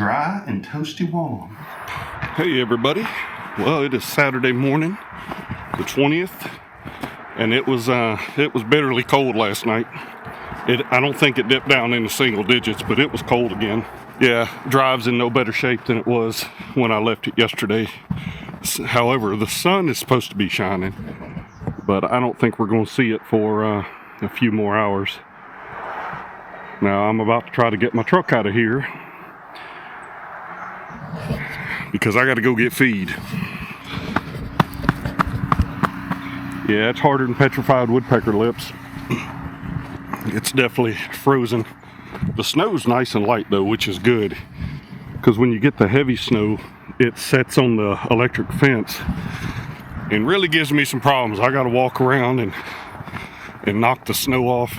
dry and toasty warm. Hey everybody, well it is Saturday morning, the 20th, and it was bitterly cold last night. I don't think it dipped down into single digits, but it was cold again. Yeah, drive's in no better shape than it was when I left it yesterday. However, the sun is supposed to be shining, but I don't think we're going to see it for a few more hours. Now I'm about to try to get my truck out of here because I got to go get feed. Yeah, it's harder than petrified woodpecker lips. It's definitely frozen. The snow's nice and light though, which is good, because when you get the heavy snow, it sets on the electric fence and really gives me some problems. I got to walk around and knock the snow off,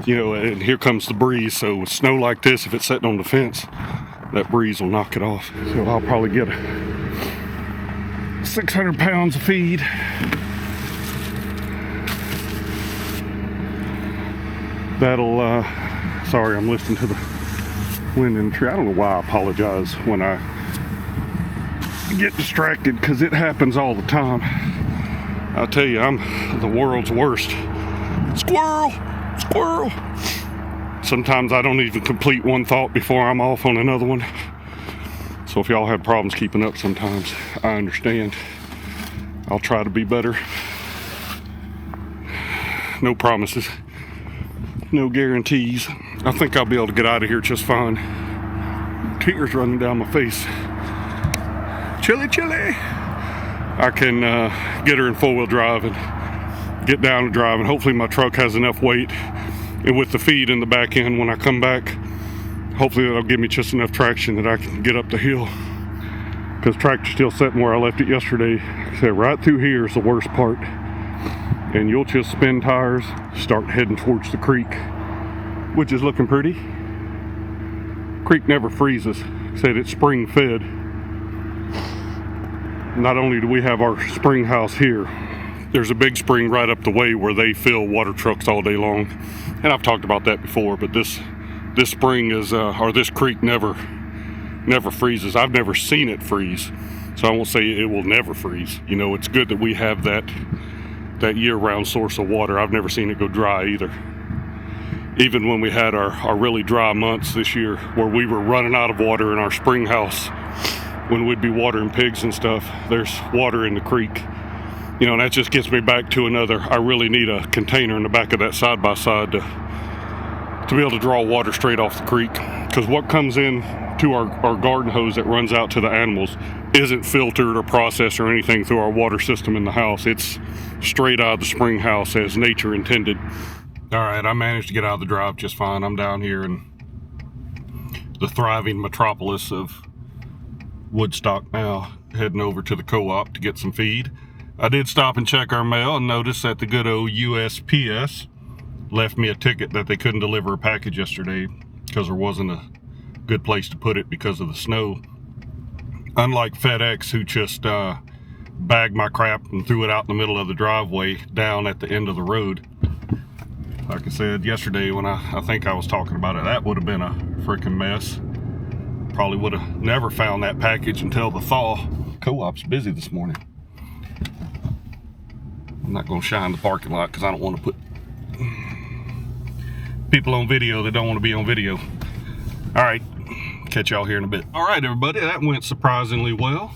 you know, and here comes the breeze. So with snow like this, if it's sitting on the fence, that breeze will knock it off. So I'll probably get 600 pounds of feed. That'll, sorry, I'm listening to the wind in the tree. I don't know why I apologize when I get distracted, because it happens all the time. I'll tell you, I'm the world's worst. Squirrel! Squirrel! Sometimes I don't even complete one thought before I'm off on another one. So if y'all have problems keeping up sometimes, I understand. I'll try to be better. No promises. No guarantees. I think I'll be able to get out of here just fine. Tears running down my face. Chilly, chilly. I can get her in four-wheel drive and get down and drive, and hopefully my truck has enough weight, and with the feed in the back end when I come back, hopefully that'll give me just enough traction that I can get up the hill, because the tractor's still sitting where I left it yesterday. Like I said, right through here is the worst part, and you'll just spin tires, start heading towards the creek, which is looking pretty. Creek never freezes. Like I said, it's spring fed. Not only do we have our spring house here, there's a big spring right up the way where they fill water trucks all day long. And I've talked about that before, but this spring is, or this creek never freezes. I've never seen it freeze, so I won't say it will never freeze. You know, it's good that we have that year-round source of water. I've never seen it go dry either. Even when we had our really dry months this year, where we were running out of water in our spring house, when we'd be watering pigs and stuff, there's water in the creek. You know, and that just gets me back to I really need a container in the back of that side-by-side to be able to draw water straight off the creek. Because what comes in to our garden hose that runs out to the animals isn't filtered or processed or anything through our water system in the house. It's straight out of the spring house as nature intended. All right, I managed to get out of the drive just fine. I'm down here in the thriving metropolis of Woodstock now, heading over to the co-op to get some feed. I did stop and check our mail and notice that the good old USPS left me a ticket that they couldn't deliver a package yesterday because there wasn't a good place to put it because of the snow. Unlike FedEx, who just bagged my crap and threw it out in the middle of the driveway down at the end of the road. Like I said yesterday when I think I was talking about it, that would have been a freaking mess. Probably would have never found that package until the thaw. Co-op's busy this morning. I'm not going to shine the parking lot because I don't want to put people on video that don't want to be on video. All right, catch y'all here in a bit. All right, everybody, that went surprisingly well.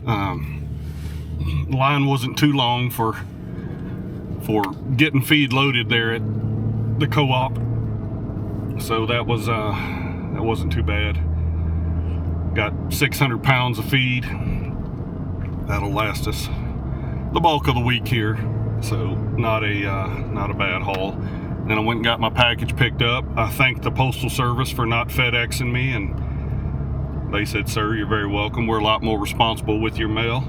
The line wasn't too long for getting feed loaded there at the co-op, so that wasn't too bad. Got 600 pounds of feed. That'll last us the bulk of the week here, so not a bad haul. Then I went and got my package picked up. I thanked the Postal Service for not FedExing me, and they said, "Sir, you're very welcome. We're a lot more responsible with your mail."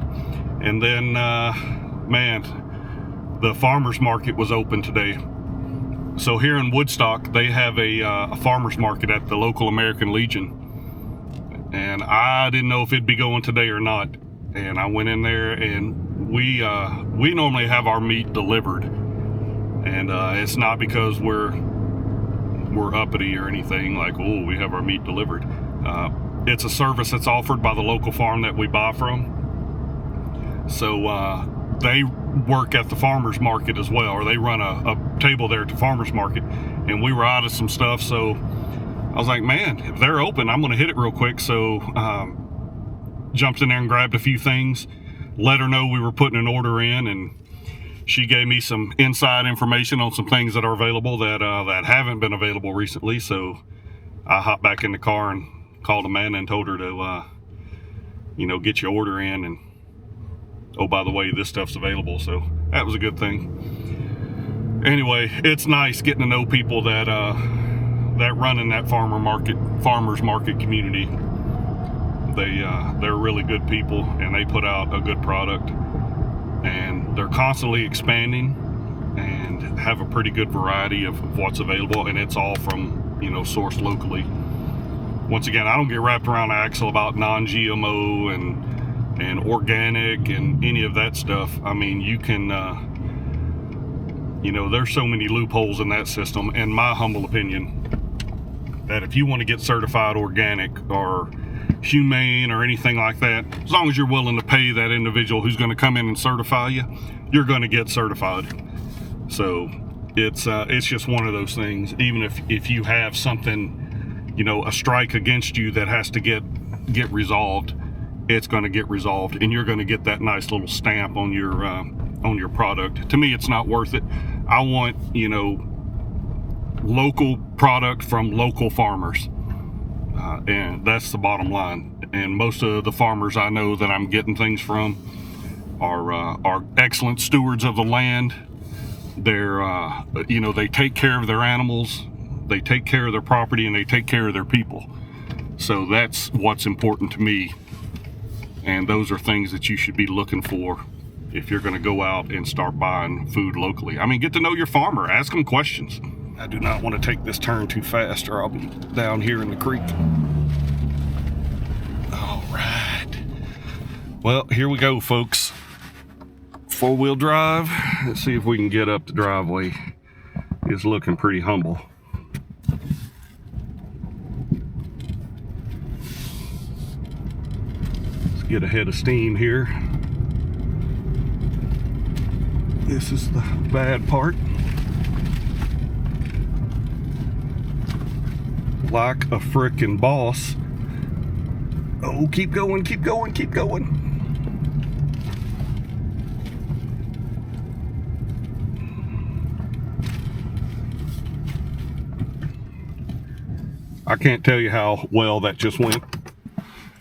And then, man, the farmers market was open today. So here in Woodstock, they have a farmers market at the local American Legion, and I didn't know if it'd be going today or not. And I went in there, and we normally have our meat delivered, and it's not because we're uppity or anything like, oh, we have our meat delivered. It's a service that's offered by the local farm that we buy from. So they work at the farmer's market as well, or they run a table there at the farmer's market, and we were out of some stuff, so I was like, man, if they're open, I'm gonna hit it real quick. So jumped in there and grabbed a few things, let her know we were putting an order in, and she gave me some inside information on some things that are available that haven't been available recently. So I hopped back in the car and called Amanda and told her to get your order in, and oh, by the way, this stuff's available. So that was a good thing. Anyway, it's nice getting to know people that run in that farmers market community. They're really good people, and they put out a good product, and they're constantly expanding and have a pretty good variety of what's available, and it's all from sourced locally. Once again, I don't get wrapped around the axle about non-GMO and organic and any of that stuff. I mean, you can there's so many loopholes in that system, in my humble opinion, that if you want to get certified organic or humane or anything like that, as long as you're willing to pay that individual who's going to come in and certify you, you're going to get certified. So it's just one of those things. Even if you have something, a strike against you that has to get resolved, it's going to get resolved, and you're going to get that nice little stamp on your product. To me, it's not worth it. I want local product from local farmers, and that's the bottom line. And most of the farmers I know that I'm getting things from are excellent stewards of the land. They're they take care of their animals, they take care of their property, and they take care of their people. So that's what's important to me, and those are things that you should be looking for if you're going to go out and start buying food locally. I mean, get to know your farmer, ask them questions. I do not want to take this turn too fast, or I'll be down here in the creek. All right. Well, here we go, folks. 4-wheel drive. Let's see if we can get up the driveway. It's looking pretty humble. Let's get a head of steam here. This is the bad part. Like a frickin' boss. Oh, keep going, keep going, keep going. I can't tell you how well that just went.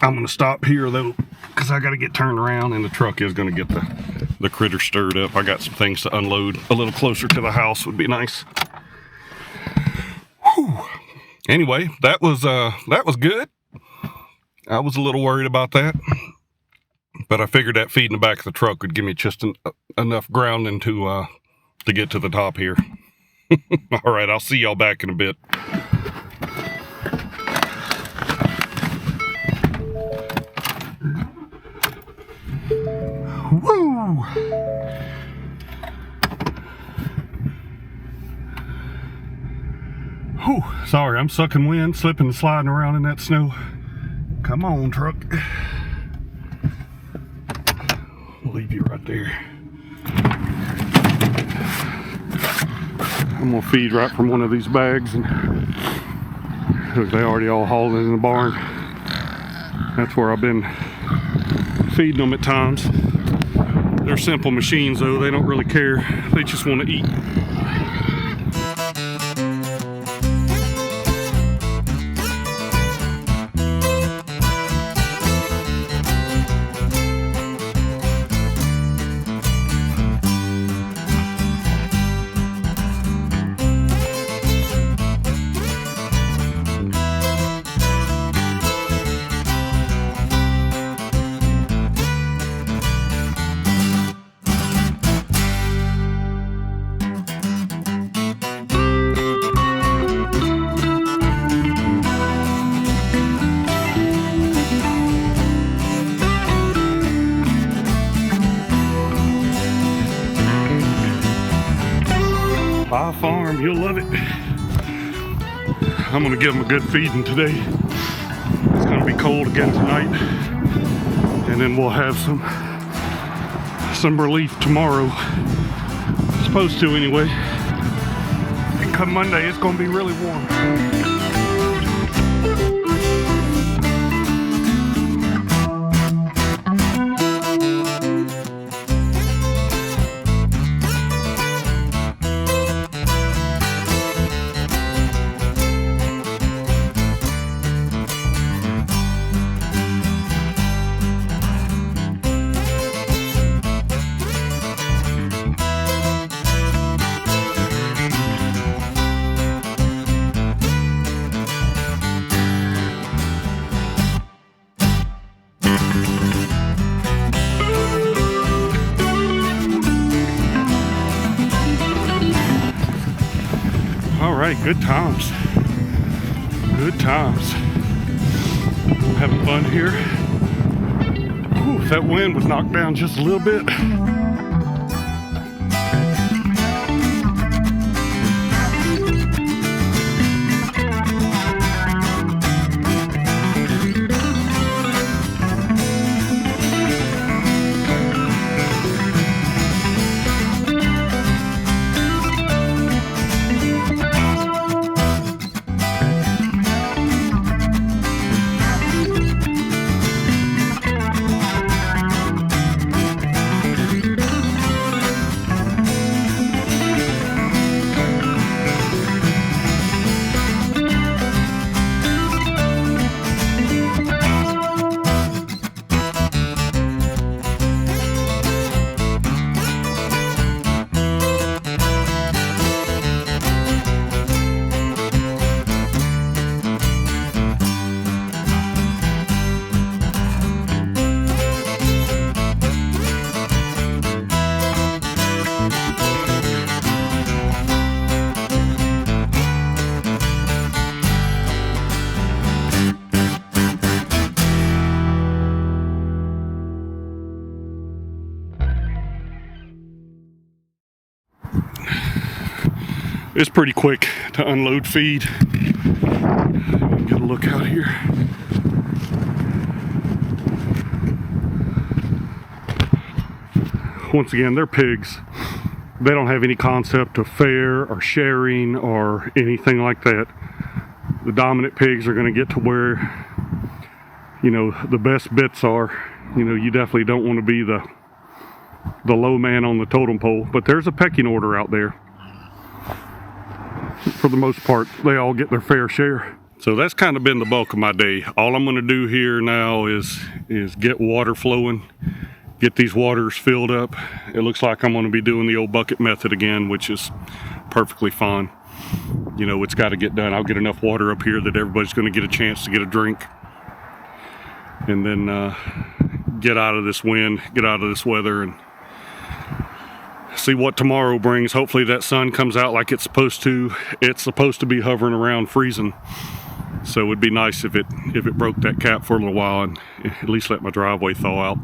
I'm gonna stop here though, because I gotta get turned around, and the truck is gonna get the critter stirred up. I got some things to unload a little closer to the house, would be nice. Whew. Anyway, that was good. I was a little worried about that, but I figured that feed in the back of the truck would give me just enough grounding to get to the top here. All right, I'll see y'all back in a bit. Woo! Whew, sorry, I'm sucking wind, slipping and sliding around in that snow. Come on, truck. We'll leave you right there. I'm gonna feed right from one of these bags, and look, they already all hauled in the barn. That's where I've been feeding them at times. They're simple machines though, they don't really care. They just want to eat. Buy a farm, you'll love it. I'm gonna give them a good feeding today. be cold again tonight, and then we'll have some relief tomorrow. Supposed to anyway. And come Monday, it's gonna be really warm. All right, good times. Good times. I'm having fun here. Whew, that wind was knocked down just a little bit. It's pretty quick to unload feed. Get a look out here. Once again, they're pigs. They don't have any concept of fair or sharing or anything like that. The dominant pigs are going to get to where, you know, the best bits are. You know, you definitely don't want to be the low man on the totem pole, but there's a pecking order out there. For the most part, they all get their fair share. So that's kind of been the bulk of my day. All I'm going to do here now is get water flowing, get these waters filled up. It looks like I'm going to be doing the old bucket method again, which is perfectly fine. You know, it's got to get done. I'll get enough water up here that everybody's going to get a chance to get a drink. And then get out of this wind, get out of this weather, and see what tomorrow brings. Hopefully that sun comes out like it's supposed to. It's supposed to be hovering around freezing. So it'd be nice if it broke that cap for a little while and at least let my driveway thaw out.